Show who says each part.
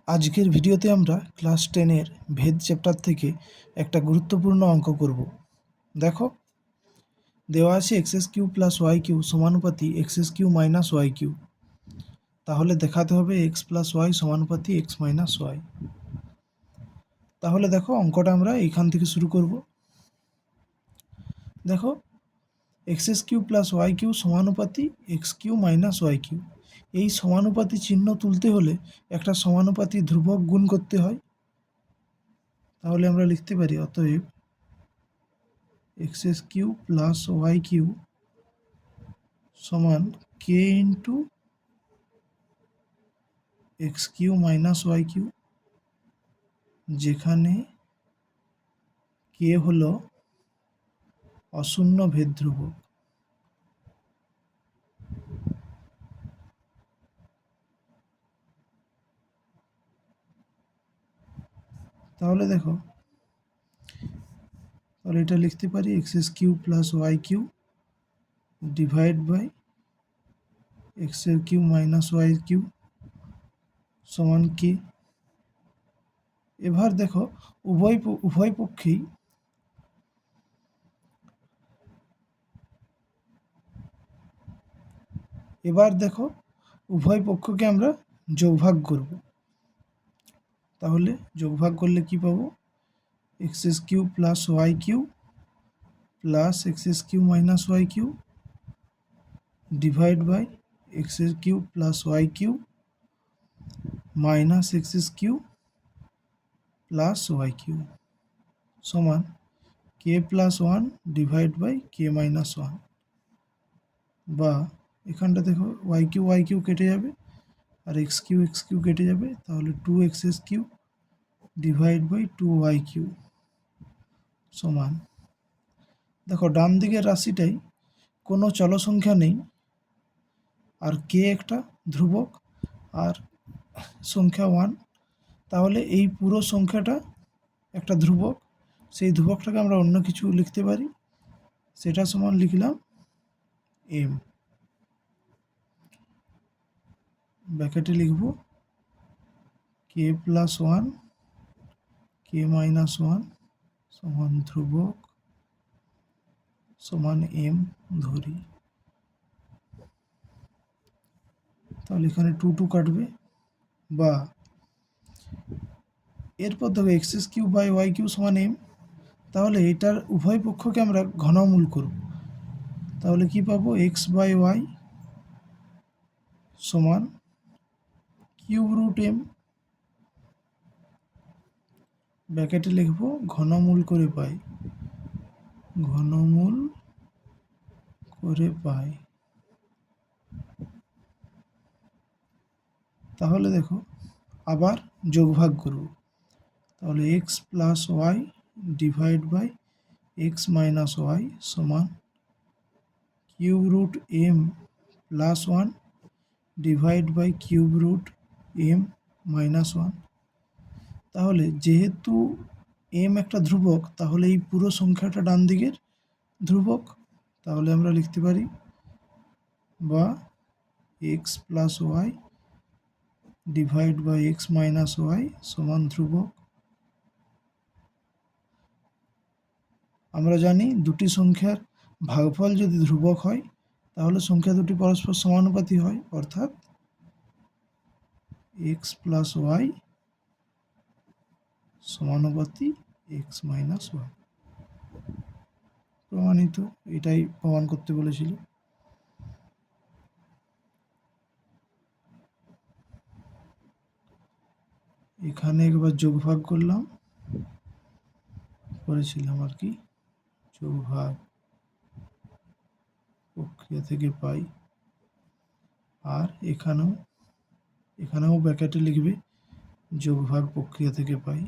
Speaker 1: আজকের ভিডিওতে আমরা ক্লাস 10-এর ভেদ চ্যাপ্টার থেকে একটা গুরুত্বপূর্ণ অঙ্ক করব। দেখো, দেওয়া আছে x Q plus Y q সমানুপাতি x Q minus Y q. তাহলে দেখাতে হবে এক্স প্লাস ওয়াই সমানুপাতি এক্স মাইনাস ওয়াই। তাহলে দেখো, অঙ্কটা আমরা এইখান থেকে শুরু করব। দেখো, x Q plus Y q সমানুপাতি x Q minus Y q. এই সমানুপাতি চিহ্ন তুলতে হলে একটা সমানুপাতি ধ্রুবক গুণ করতে হয়। তাহলে আমরা লিখতে পারি অতএব x Q plus Y Q সমান k into x Q minus Y q, যেখানে কে হলো অশূন্য ভেদ ধ্রুবক। তাহলে দেখো, তাহলে এটা লিখতে পারি X Q plus Y Q divide by x Q minus Y Q সমান কে। এবার দেখো, উভয় পক্ষেই উভয় পক্ষকে আমরা যোগভাগ করব। তাহলে যোগভাগ করলে কি পাবো? X Q plus Y q plus x Q minus Y Q divide by x Q plus Y q minus x Q plus Y Q সমান k plus one divide by k minus one. বা এখানটা দেখো, Y Q কেটে যাবে আর x Q কেটে যাবে, তাহলে two X Q divide by two Y Q সমান, দেখো ডান দিকের রাশিটাই কোনো চলসংখ্যা নেই, আর কে একটা ধ্রুবক আর সংখ্যা ওয়ান। তাহলে এই পুরো সংখ্যাটা একটা ধ্রুবক, সেই ধ্রুবকটাকে আমরা অন্য কিছু লিখতে পারি, সেটা সমান লিখলাম এম। ব্র্যাকেটে লিখব কে প্লাস ওয়ান কে মাইনাস ওয়ান সমান ধ্রুবক সমান এম ধরি। তাহলে এখানে টু কাটবে, বা এরপর দেখো x Q by Y Q সমান এম। তাহলে এটার উভয় পক্ষকে আমরা ঘনমূল করব। তাহলে কি পাবো? এক্স বাই ওয়াই সমান কিউব রুট এম। ব্র্যাকেটে লিখব ঘনমূল করে পাই, ঘনমূল করে পাই। তাহলে দেখো, আবার যোগভাগ করব। তাহলে x plus Y divide by x minus Y সমান cube root m plus one divide by cube root m minus one. তাহলে যেহেতু এম একটা ধ্রুবক, তাহলে এই পুরো সংখ্যাটা ডান দিকের ধ্রুবক। তাহলে আমরা লিখতে পারি বা X plus Y divide by x minus Y সমান ধ্রুবক। আমরা জানি দুটি সংখ্যার ভাগফল যদি ধ্রুবক হয়, তাহলে সংখ্যা দুটি পরস্পর সমানুপাতি হয়, অর্থাৎ এক্স প্লাস ওয়াই সমানুপাতি এক্স মাইনাস ওয়াই। প্রমাণিত, এটাই প্রমাণ করতে বলেছিল। এখানে একবার যোগভাগ করেছিলাম আর কি, যোগভাগ প্রক্রিয়া থেকে পাই। আর এখানেও ব্র্যাকেটে লিখবে যোগভাগ প্রক্রিয়া থেকে পাই।